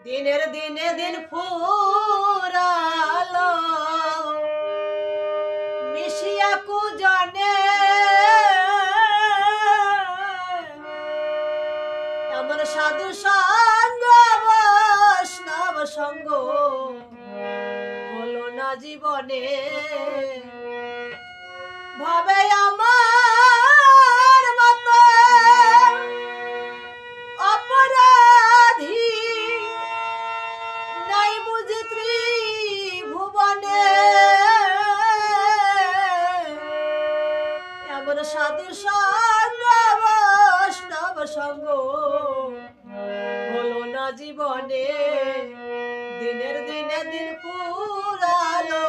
দিনের দিনে দিন ফুরালো মিশিয়া কুজনে এমন সাধু সঙ্গ বৈষ্ণব সঙ্গ হলো না জীবনে ভাবে আমার মতো অপরাধী নাই বুঝি ত্রিভুবনে এমন সাধু সঙ্গ বৈষ্ণব সঙ্গ হলো না জীবনে দিনের দিনে দিন ফুরালো